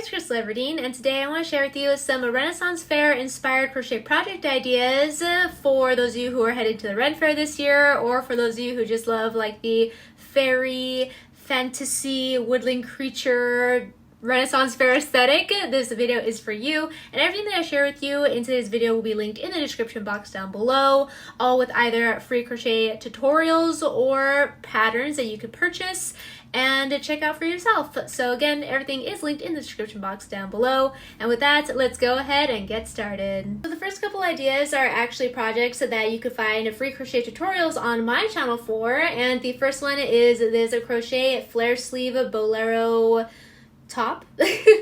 it's Krystal Everdeen, and today I want to share with you some Renaissance Fair inspired crochet project ideas for those of you who are headed to the Ren Fair this year, or for those of you who just love like the fairy, fantasy, woodland creature, Renaissance Fair aesthetic. This video is for you, and everything that I share with you in today's video will be linked in the description box down below, all with either free crochet tutorials or patterns that you could purchase and check out for yourself. So again, everything is linked in the description box down below. And with that, let's go ahead and get started. So the first couple ideas are actually projects that you could find free crochet tutorials on my channel for. And the first one is this crochet flare sleeve bolero top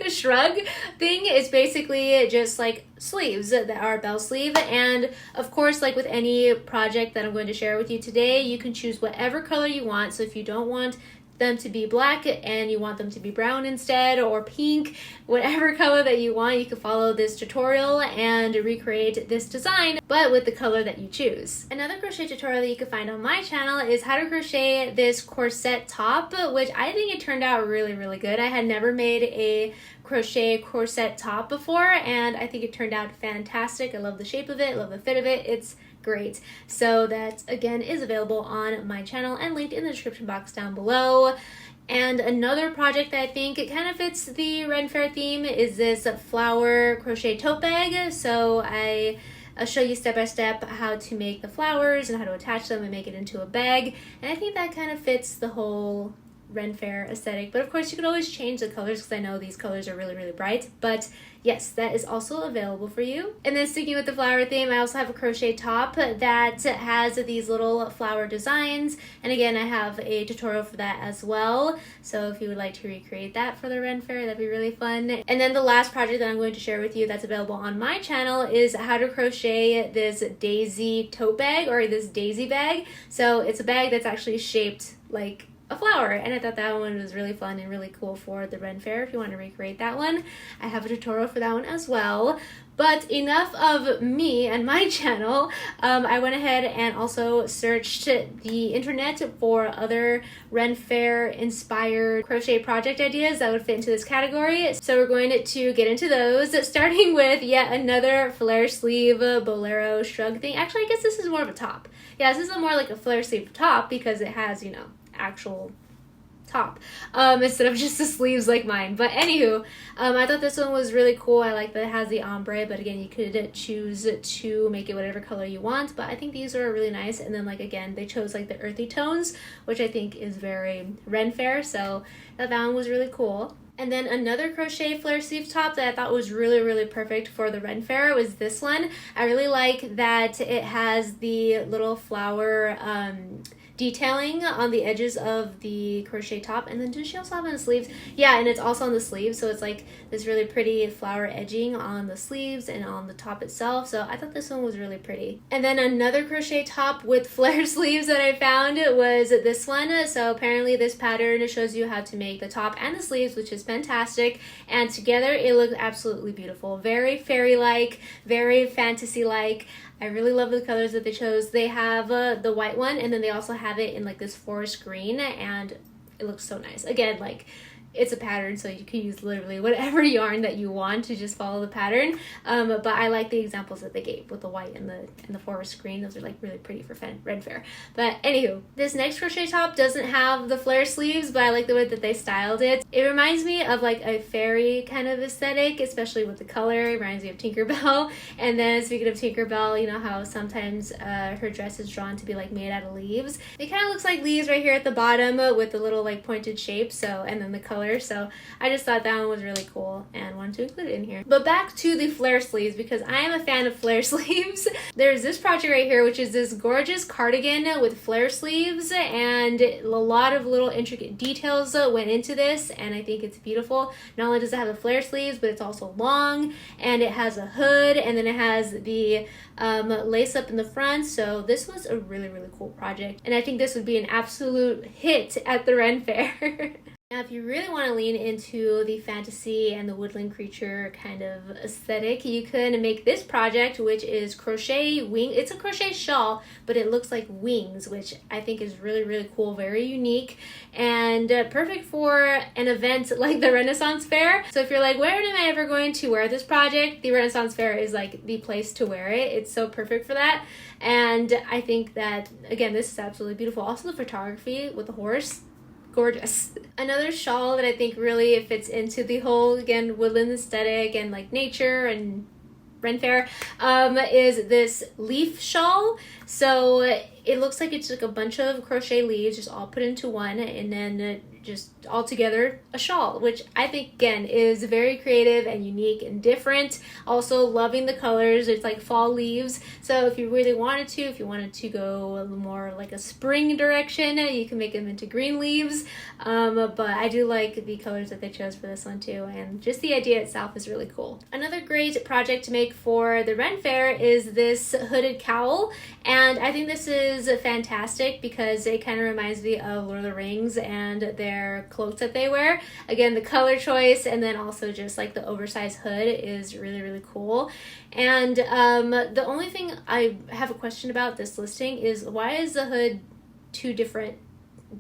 shrug thing. Is basically just like sleeves that are bell sleeve, and of course, like with any project that I'm going to share with you today, you can choose whatever color you want. So if you don't want them to be black and you want them to be brown instead, or pink, whatever color that you want, you can follow this tutorial and recreate this design, but with the color that you choose. Another crochet tutorial that you can find on my channel is how to crochet this corset top, which I think it turned out really good. I had never made a crochet corset top before, and I think it turned out fantastic. I love the shape of it, I love the fit of it. It's great. So that again is available on my channel and linked in the description box down below. And another project that I think it kind of fits the Ren Fair theme is this flower crochet tote bag. So I'll show you step by step how to make the flowers and how to attach them and make it into a bag. And I think that kind of fits the whole Ren Fair aesthetic, but of course you could always change the colors because I know these colors are really bright. But yes, that is also available for you. And then sticking with the flower theme, I also have a crochet top that has these little flower designs, and again I have a tutorial for that as well. So if you would like to recreate that for the Ren Fair, that'd be really fun. And then the last project that I'm going to share with you that's available on my channel is how to crochet this daisy tote bag, or this daisy bag. So it's a bag that's actually shaped like a flower, and I thought that one was really fun and really cool for the Ren Fair. If you want to recreate that one, I have a tutorial for that one as well. But enough of me and my channel. I went ahead and also searched the internet for other Ren Fair inspired crochet project ideas that would fit into this category. So we're going to get into those, starting with yet another flare sleeve bolero shrug thing. Actually, I guess this is more of a top. Yeah, this is more like a flare sleeve top because it has, you know, actual top instead of just the sleeves like mine. But anywho, I thought this one was really cool. I like that it has the ombre, but again, you could choose to make it whatever color you want. But I think these are really nice. And then like again, they chose like the earthy tones, which I think is very Ren Fair. So that one was really cool. And then another crochet flare sleeve top that I thought was really perfect for the Ren Fair was this one. I really like that it has the little flower detailing on the edges of the crochet top. And then does she also have on the sleeves? Yeah, and it's also on the sleeves, so it's like this really pretty flower edging on the sleeves and on the top itself. So I thought this one was really pretty. And then another crochet top with flare sleeves that I found was this one. So apparently this pattern shows you how to make the top and the sleeves, which is fantastic, and together it looks absolutely beautiful. Very fairy-like, very fantasy-like. I really love the colors that they chose. They have the white one, and then they also have it in like this forest green, and it looks so nice. Again, like it's a pattern, so you can use literally whatever yarn that you want to just follow the pattern. But I like the examples that they gave with the white and the forest green. Those are like really pretty for Ren Fair. But anywho, this next crochet top doesn't have the flare sleeves, but I like the way that they styled it. It reminds me of like a fairy kind of aesthetic, especially with the color. It reminds me of Tinkerbell. And then speaking of Tinkerbell, you know how sometimes her dress is drawn to be like made out of leaves. It kind of looks like leaves right here at the bottom with the little like pointed shape. So, and then the color. So I just thought that one was really cool and wanted to include it in here. But back to the flare sleeves, because I am a fan of flare sleeves. There's this project right here, which is this gorgeous cardigan with flare sleeves, and a lot of little intricate details went into this, and I think it's beautiful. Not only does it have the flare sleeves, but it's also long, and it has a hood, and then it has the lace up in the front. So this was a really cool project, and I think this would be an absolute hit at the Ren Fair. Now, if you really want to lean into the fantasy and the woodland creature kind of aesthetic, you could make this project, which is crochet wing. It's a crochet shawl, but it looks like wings, which I think is really, really cool, very unique, and perfect for an event like the Renaissance Fair. So if you're like, where am I ever going to wear this project? The Renaissance Fair is like the place to wear it. It's so perfect for that. And I think that, again, this is absolutely beautiful. Also the photography with the horse, gorgeous. Another shawl that I think really fits into the whole, again, woodland aesthetic and like nature and Ren Fair, is this leaf shawl. So it looks like it's like a bunch of crochet leaves just all put into one, and then just all together a shawl, which I think again is very creative and unique and different. Also loving the colors. It's like fall leaves, so if you really wanted to, if you wanted to go a little more like a spring direction, you can make them into green leaves, but I do like the colors that they chose for this one too, and just the idea itself is really cool. Another great project to make for the Ren Fair is this hooded cowl, and I think this is fantastic because it kind of reminds me of Lord of the Rings and their cloaks that they wear. Again, the color choice and then also just like the oversized hood is really, really cool. And the only thing I have a question about this listing is, why is the hood two different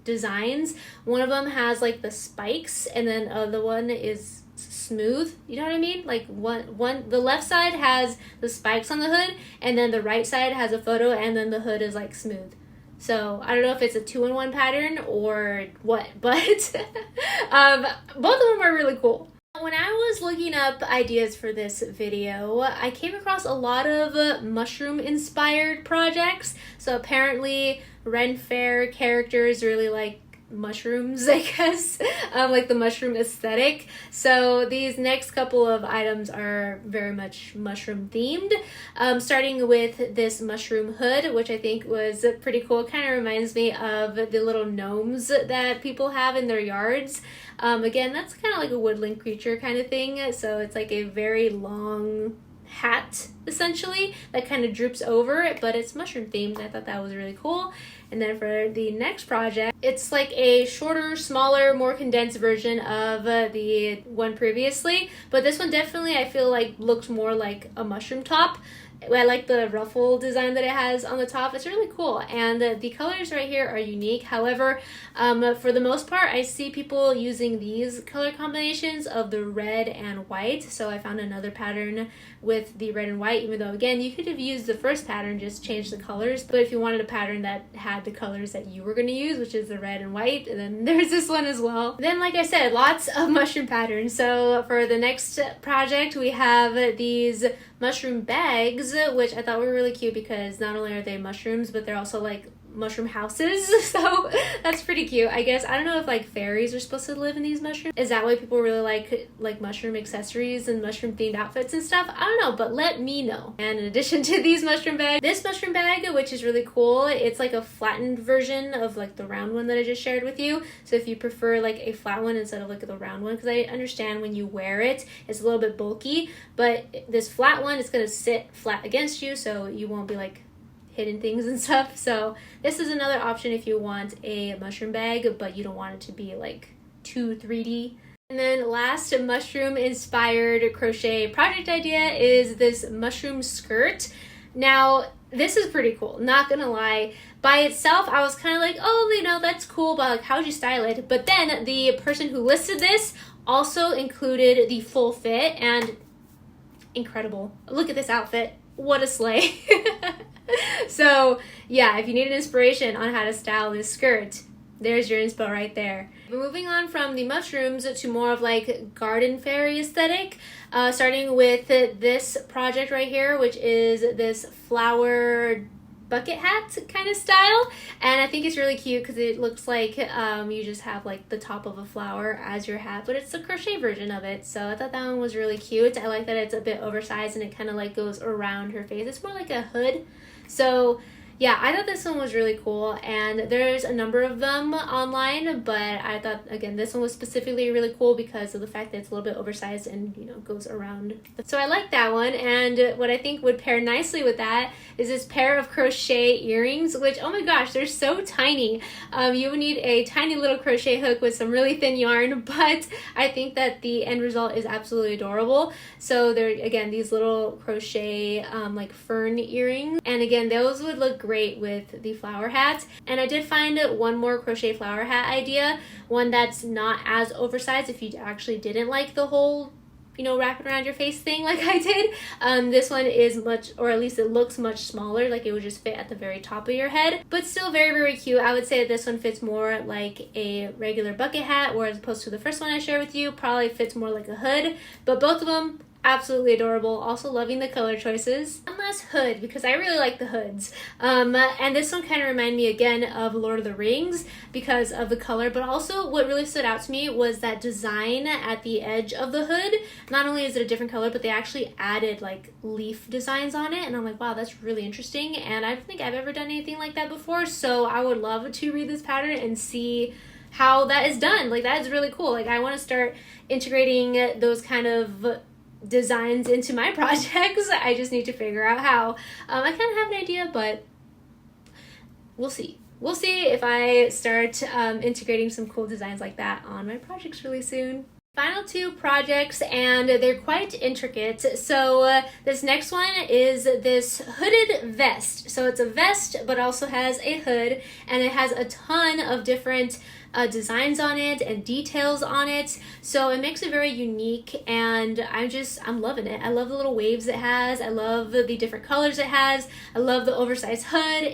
designs? One of them has like the spikes and then the other one is smooth, you know what I mean? Like one the left side has the spikes on the hood and then the right side has a photo and then the hood is like smooth. So I don't know if it's a 2-in-1 pattern or what, but both of them are really cool. When I was looking up ideas for this video, I came across a lot of mushroom inspired projects. So apparently Ren Fair characters really like mushrooms, I guess, like the mushroom aesthetic. So these next couple of items are very much mushroom themed, starting with this mushroom hood, which I think was pretty cool. Kind of reminds me of the little gnomes that people have in their yards. Again, that's kind of like a woodland creature kind of thing, so it's like a very long hat essentially that kind of droops over it, but it's mushroom themed. I thought that was really cool. And then for the next project, it's like a shorter, smaller, more condensed version of the one previously, but this one definitely I feel like looks more like a mushroom top. I like the ruffle design that it has on the top. It's really cool, and the colors right here are unique. However, for the most part, I see people using these color combinations of the red and white, so I found another pattern with the red and white, even though again you could have used the first pattern, just change the colors. But if you wanted a pattern that had the colors that you were going to use, which is the red and white, and then there's this one as well. Then like I said, lots of mushroom patterns. So for the next project, we have these mushroom bags, which I thought were really cute because not only are they mushrooms, but they're also like mushroom houses, so that's pretty cute. I guess I don't know if like fairies are supposed to live in these mushrooms. Is that why people really like mushroom accessories and mushroom themed outfits and stuff? I don't know, but let me know. And in addition to these mushroom bags, this mushroom bag, which is really cool, it's like a flattened version of like the round one that I just shared with you. So if you prefer like a flat one instead of like the round one, because I understand when you wear it it's a little bit bulky, but this flat one is going to sit flat against you, so you won't be like hidden things and stuff. So this is another option if you want a mushroom bag but you don't want it to be like too 3D. And then last mushroom inspired crochet project idea is this mushroom skirt. Now this is pretty cool, not gonna lie. By itself I was kind of like, oh, you know, that's cool, but like how'd you style it? But then the person who listed this also included the full fit, and incredible. Look at this outfit, what a slay. So yeah, if you need an inspiration on how to style this skirt, there's your inspo right there. We're moving on from the mushrooms to more of like garden fairy aesthetic, starting with this project right here, which is this flower bucket hat kind of style, and I think it's really cute because it looks like you just have like the top of a flower as your hat, but it's a crochet version of it. So I thought that one was really cute. I like that it's a bit oversized and it kind of like goes around her face. It's more like a hood. So yeah, I thought this one was really cool, and there's a number of them online, but I thought, again, this one was specifically really cool because of the fact that it's a little bit oversized and, you know, goes around. So I like that one, and what I think would pair nicely with that is this pair of crochet earrings, which, oh my gosh, they're so tiny. You would need a tiny little crochet hook with some really thin yarn, but I think that the end result is absolutely adorable. So they're, again, these little crochet like fern earrings, and again, those would look great with the flower hat. And I did find one more crochet flower hat idea, one that's not as oversized if you actually didn't like the whole, you know, wrap it around your face thing like I did. This one is much, or at least it looks much smaller, like it would just fit at the very top of your head, but still very, very cute. I would say that this one fits more like a regular bucket hat, whereas opposed to the first one I shared with you, probably fits more like a hood, but both of them absolutely adorable. Also loving the color choices. One last hood, because I really like the hoods. And this one kind of reminded me again of Lord of the Rings because of the color, but also what really stood out to me was that design at the edge of the hood. Not only is it a different color, but they actually added like leaf designs on it, and I'm like, wow, that's really interesting, and I don't think I've ever done anything like that before, so I would love to read this pattern and see how that is done. Like, that is really cool. Like, I want to start integrating those kind of designs into my projects. I just need to figure out how. I kind of have an idea, but we'll see. We'll see if I start integrating some cool designs like that on my projects really soon. Final two projects, and they're quite intricate. So this next one is this hooded vest. So it's a vest, but also has a hood, and it has a ton of different designs on it and details on it, so it makes it very unique, and I'm loving it. I love the little waves it has. I love the different colors it has. I love the oversized hood.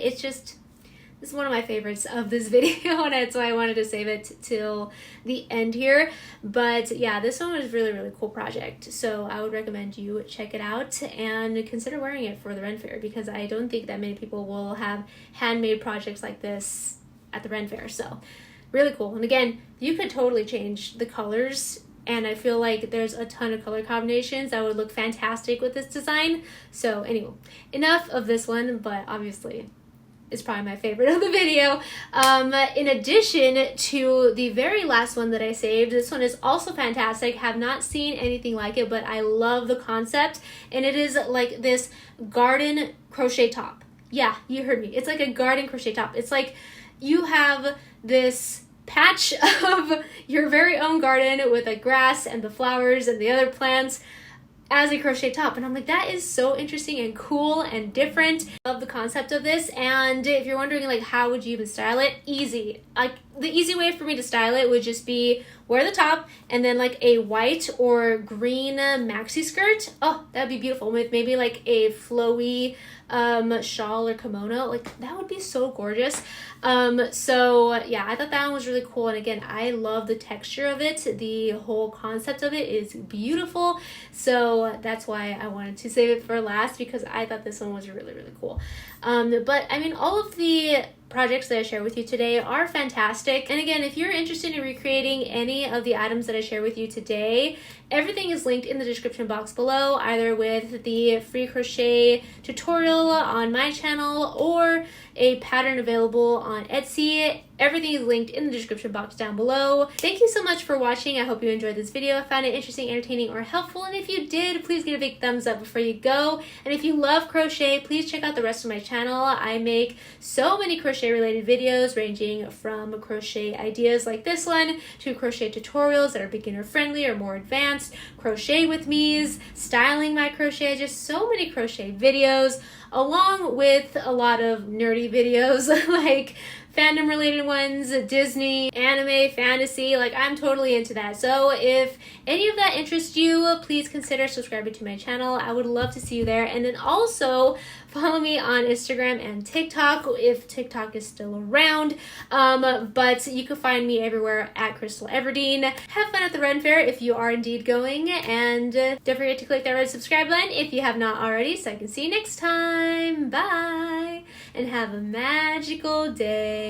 This is one of my favorites of this video, and that's why I wanted to save it till the end here. But yeah, this one was really, really cool project, so I would recommend you check it out and consider wearing it for the Ren Fair, because I don't think that many people will have handmade projects like this at the Ren Fair. So really cool. And again, you could totally change the colors, and I feel like there's a ton of color combinations that would look fantastic with this design. So anyway, enough of this one, but obviously it's probably my favorite of the video. In addition to the very last one that I saved, this one is also fantastic. Have not seen anything like it, but I love the concept, and it is like this garden crochet top. Yeah, you heard me. It's like a garden crochet top. It's like you have this patch of your very own garden with the grass and the flowers and the other plants as a crochet top, and I'm like, that is so interesting and cool and different. I love the concept of this, and if you're wondering like how would you even style it, easy. Like, the easy way for me to style it would just be wear the top and then like a white or green maxi skirt. Oh, that'd be beautiful, with maybe like a flowy shawl or kimono. Like, that would be so gorgeous. So yeah, I thought that one was really cool, and again, I love the texture of it. The whole concept of it is beautiful, so that's why I wanted to save it for last, because I thought this one was really, really cool. But I mean, all of the projects that I share with you today are fantastic, and again, if you're interested in recreating any of the items that I share with you today, everything is linked in the description box below, either with the free crochet tutorial on my channel or a pattern available on Etsy. Everything is linked in the description box down below. Thank you so much for watching. I hope you enjoyed this video, found it interesting, entertaining, or helpful, and if you did, please give it a big thumbs up before you go. And if you love crochet, please check out the rest of my channel. I make so many crochet related videos, ranging from crochet ideas like this one to crochet tutorials that are beginner friendly or more advanced, crochet with me's, styling my crochet, just so many crochet videos, along with a lot of nerdy videos like fandom related ones, Disney, anime, fantasy. Like, I'm totally into that. So if any of that interests you, please consider subscribing to my channel. I would love to see you there. And then also follow me on Instagram and TikTok, if TikTok is still around. But you can find me everywhere at Krystal Everdeen. Have fun at the Ren Fair if you are indeed going, and don't forget to click that red subscribe button if you have not already, so I can see you next time. Bye, and have a magical day.